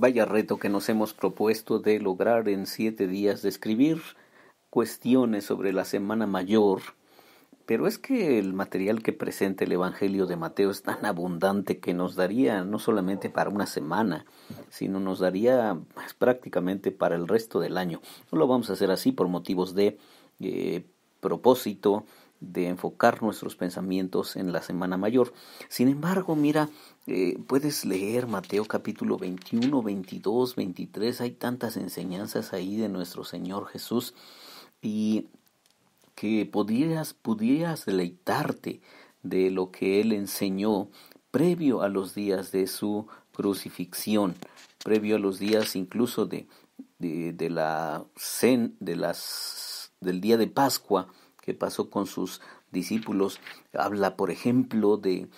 Vaya reto que nos hemos propuesto de lograr en 7 días describir cuestiones sobre la Semana Mayor, pero es que el material que presenta el Evangelio de Mateo es tan abundante que nos daría no solamente para una semana, sino nos daría prácticamente para el resto del año. No lo vamos a hacer así por motivos de propósito, de enfocar nuestros pensamientos en la Semana Mayor. Sin embargo, mira, puedes leer Mateo capítulo 21, 22, 23, hay tantas enseñanzas ahí de nuestro Señor Jesús y que pudieras deleitarte de lo que Él enseñó previo a los días de su crucifixión, previo a los días incluso del día de Pascua que pasó con sus discípulos. Habla, por ejemplo, de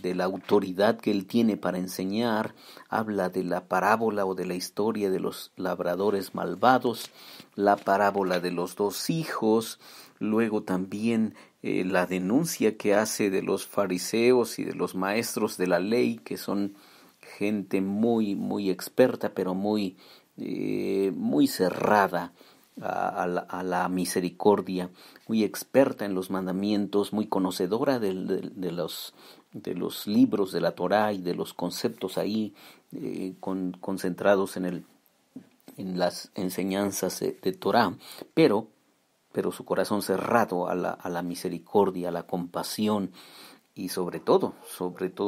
la autoridad que él tiene para enseñar. Habla de la parábola o de la historia de los labradores malvados, la parábola de los 2 hijos, luego también la denuncia que hace de los fariseos y de los maestros de la ley, que son gente muy, muy experta, pero muy cerrada a la misericordia, muy experta en los mandamientos, muy conocedora de los libros de la Torá y de los conceptos ahí concentrados en las enseñanzas de Torá, pero su corazón cerrado a la misericordia, a la compasión y sobre todo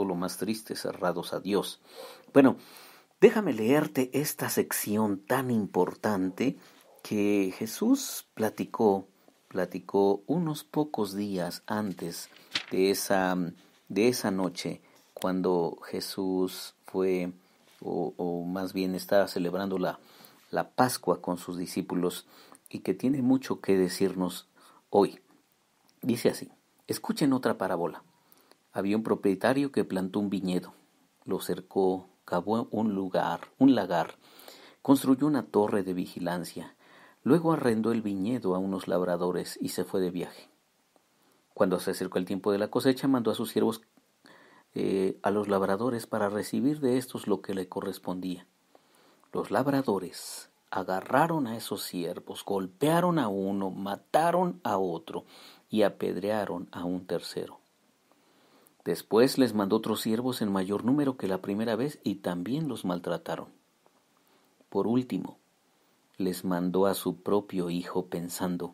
lo más triste, cerrados a Dios. Bueno, déjame leerte esta sección tan importante que Jesús platicó unos pocos días antes de esa noche, cuando Jesús fue, o más bien estaba celebrando la Pascua con sus discípulos, y que tiene mucho que decirnos hoy. Dice así: escuchen otra parábola. Había un propietario que plantó un viñedo, lo cercó, cavó un lagar, construyó una torre de vigilancia. Luego arrendó el viñedo a unos labradores y se fue de viaje. Cuando se acercó el tiempo de la cosecha, mandó a sus siervos a los labradores para recibir de estos lo que le correspondía. Los labradores agarraron a esos siervos, golpearon a uno, mataron a otro y apedrearon a un tercero. Después les mandó otros siervos en mayor número que la primera vez y también los maltrataron. Por último, les mandó a su propio hijo pensando: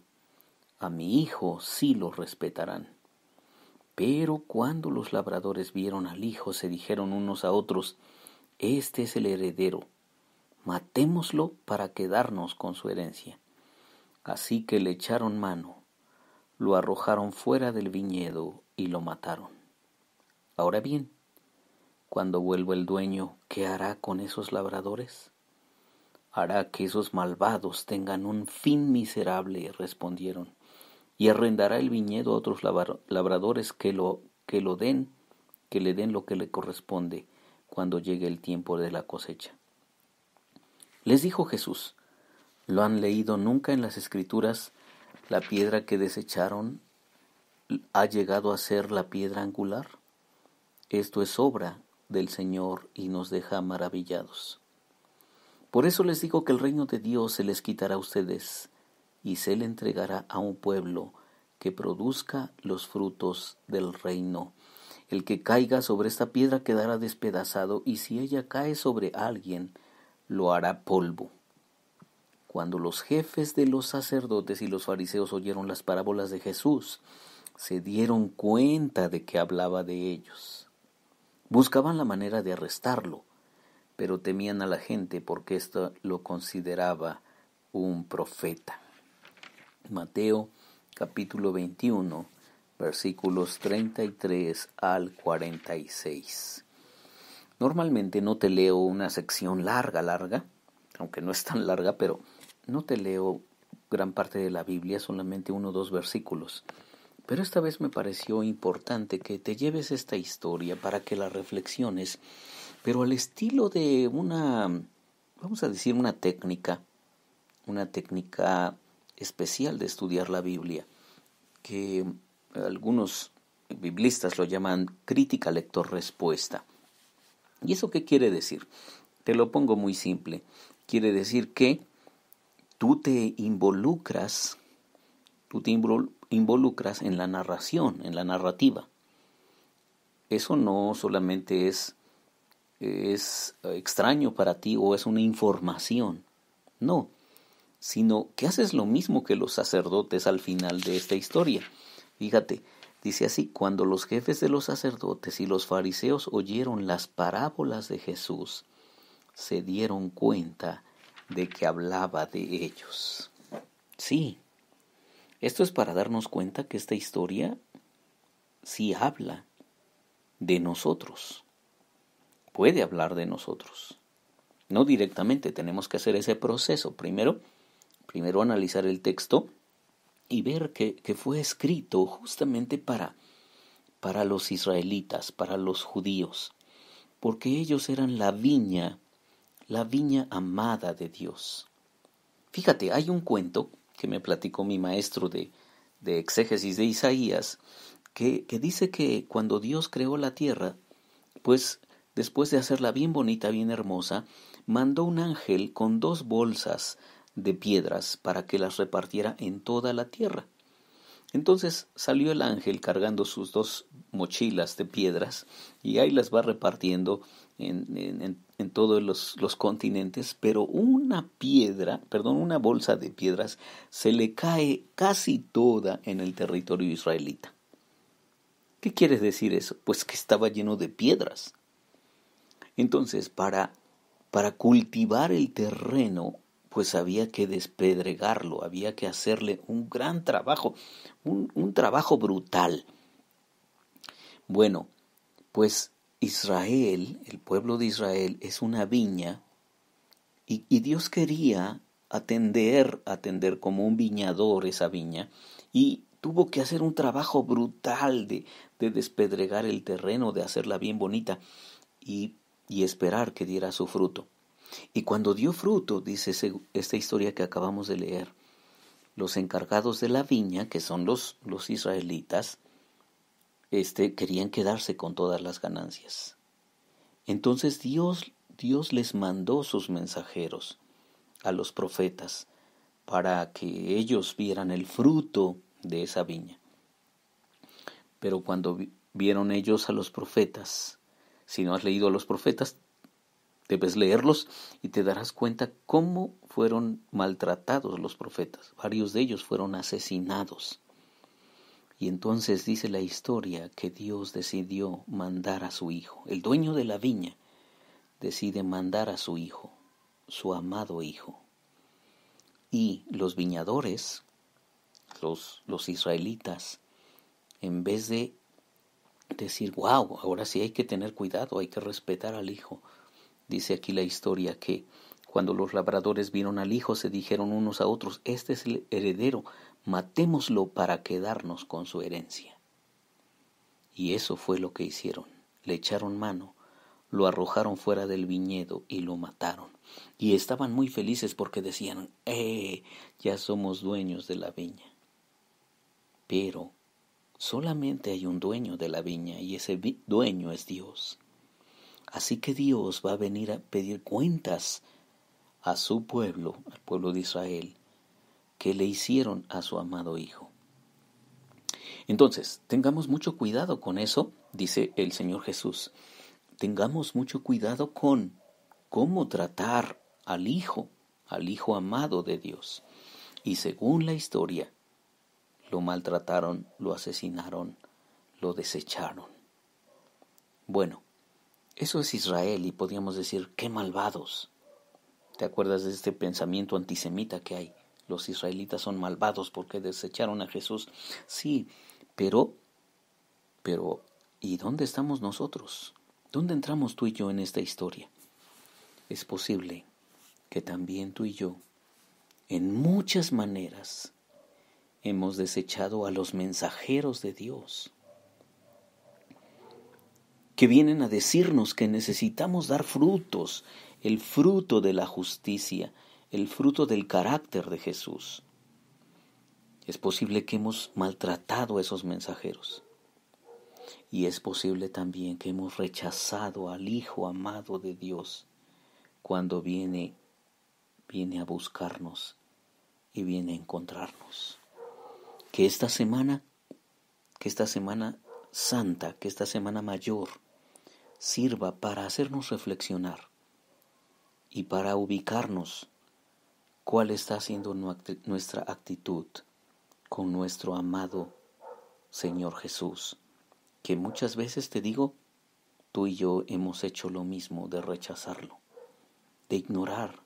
a mi hijo sí lo respetarán. Pero cuando los labradores vieron al hijo, se dijeron unos a otros: este es el heredero, matémoslo para quedarnos con su herencia. Así que le echaron mano, lo arrojaron fuera del viñedo y lo mataron. Ahora bien, cuando vuelva el dueño, ¿qué hará con esos labradores? Hará que esos malvados tengan un fin miserable, respondieron, y arrendará el viñedo a otros labradores que le den lo que le corresponde cuando llegue el tiempo de la cosecha. Les dijo Jesús: ¿lo han leído nunca en las Escrituras? La piedra que desecharon ha llegado a ser la piedra angular. Esto es obra del Señor y nos deja maravillados. Por eso les digo que el reino de Dios se les quitará a ustedes y se le entregará a un pueblo que produzca los frutos del reino. El que caiga sobre esta piedra quedará despedazado, y si ella cae sobre alguien, lo hará polvo. Cuando los jefes de los sacerdotes y los fariseos oyeron las parábolas de Jesús, se dieron cuenta de que hablaba de ellos. Buscaban la manera de arrestarlo, pero temían a la gente porque ésto lo consideraba un profeta. Mateo capítulo 21, versículos 33 al 46. Normalmente no te leo una sección larga, aunque no es tan larga, pero no te leo gran parte de la Biblia, solamente 1 o 2 versículos. Pero esta vez me pareció importante que te lleves esta historia para que la reflexiones, pero al estilo de vamos a decir, una técnica especial de estudiar la Biblia, que algunos biblistas lo llaman crítica lector-respuesta. ¿Y eso qué quiere decir? Te lo pongo muy simple. Quiere decir que tú te involucras en la narración, en la narrativa. Eso no solamente es extraño para ti o es una información, no, sino que haces lo mismo que los sacerdotes al final de esta historia. Fíjate, dice así: cuando los jefes de los sacerdotes y los fariseos oyeron las parábolas de Jesús, se dieron cuenta de que hablaba de ellos. Sí, esto es para darnos cuenta que esta historia sí habla de nosotros, puede hablar de nosotros. No directamente, tenemos que hacer ese proceso. Primero analizar el texto y ver que fue escrito justamente para los israelitas, para los judíos, porque ellos eran la viña amada de Dios. Fíjate, hay un cuento que me platicó mi maestro de exégesis de Isaías, que dice que cuando Dios creó la tierra, pues después de hacerla bien bonita, bien hermosa, mandó un ángel con 2 bolsas de piedras para que las repartiera en toda la tierra. Entonces salió el ángel cargando sus 2 mochilas de piedras y ahí las va repartiendo en todos los continentes, pero una bolsa de piedras se le cae casi toda en el territorio israelita. ¿Qué quiere decir eso? Pues que estaba lleno de piedras. Entonces, para cultivar el terreno, pues había que despedregarlo, había que hacerle un gran trabajo, un trabajo brutal. Bueno, pues Israel, el pueblo de Israel, es una viña y Dios quería atender como un viñador esa viña y tuvo que hacer un trabajo brutal de despedregar el terreno, de hacerla bien bonita y esperar que diera su fruto. Y cuando dio fruto, dice esta historia que acabamos de leer, los encargados de la viña, que son los israelitas, querían quedarse con todas las ganancias. Entonces Dios les mandó sus mensajeros a los profetas para que ellos vieran el fruto de esa viña. Pero cuando vieron ellos a los profetas, si no has leído a los profetas, debes leerlos y te darás cuenta cómo fueron maltratados los profetas. Varios de ellos fueron asesinados. Y entonces dice la historia que Dios decidió mandar a su hijo. El dueño de la viña decide mandar a su hijo, su amado hijo. Y los viñadores, los israelitas, en vez de decir, wow, ahora sí hay que tener cuidado, hay que respetar al hijo, dice aquí la historia que cuando los labradores vieron al hijo se dijeron unos a otros, este es el heredero, matémoslo para quedarnos con su herencia. Y eso fue lo que hicieron, le echaron mano, lo arrojaron fuera del viñedo y lo mataron. Y estaban muy felices porque decían, ya somos dueños de la viña. Pero solamente hay un dueño de la viña y ese dueño es Dios. Así que Dios va a venir a pedir cuentas a su pueblo, al pueblo de Israel, que le hicieron a su amado hijo. Entonces, tengamos mucho cuidado con eso, dice el Señor Jesús. Tengamos mucho cuidado con cómo tratar al hijo amado de Dios. Y según la historia, lo maltrataron, lo asesinaron, lo desecharon. Bueno, eso es Israel y podríamos decir, ¡qué malvados! ¿Te acuerdas de este pensamiento antisemita que hay? Los israelitas son malvados porque desecharon a Jesús. Sí, pero, ¿y dónde estamos nosotros? ¿Dónde entramos tú y yo en esta historia? Es posible que también tú y yo, en muchas maneras, hemos desechado a los mensajeros de Dios, que vienen a decirnos que necesitamos dar frutos, el fruto de la justicia, el fruto del carácter de Jesús. Es posible que hemos maltratado a esos mensajeros. Y es posible también que hemos rechazado al Hijo amado de Dios cuando viene a buscarnos y viene a encontrarnos. Que esta semana santa, que esta semana mayor sirva para hacernos reflexionar y para ubicarnos cuál está siendo nuestra actitud con nuestro amado Señor Jesús, que muchas veces, te digo, tú y yo hemos hecho lo mismo, de rechazarlo, de ignorar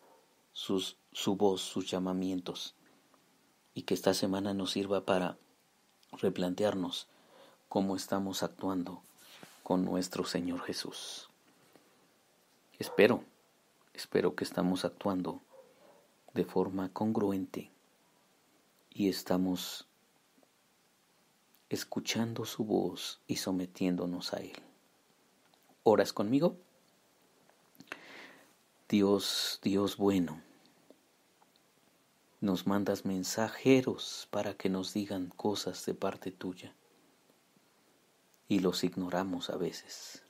su voz, sus llamamientos, y que esta semana nos sirva para replantearnos cómo estamos actuando con nuestro Señor Jesús. Espero que estamos actuando de forma congruente y estamos escuchando su voz y sometiéndonos a Él. ¿Oras conmigo? Dios bueno, nos mandas mensajeros para que nos digan cosas de parte tuya y los ignoramos a veces.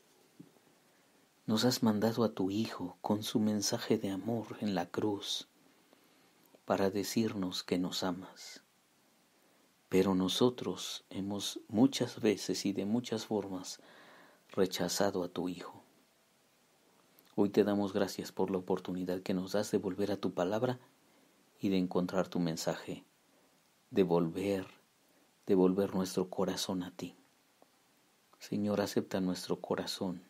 Nos has mandado a tu Hijo con su mensaje de amor en la cruz para decirnos que nos amas. Pero nosotros hemos muchas veces y de muchas formas rechazado a tu Hijo. Hoy te damos gracias por la oportunidad que nos das de volver a tu palabra y de encontrar tu mensaje, de volver nuestro corazón a ti. Señor, acepta nuestro corazón,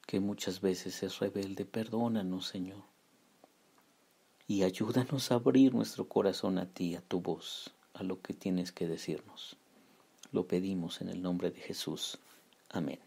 que muchas veces es rebelde. Perdónanos, Señor, y ayúdanos a abrir nuestro corazón a ti, a tu voz, a lo que tienes que decirnos. Lo pedimos en el nombre de Jesús. Amén.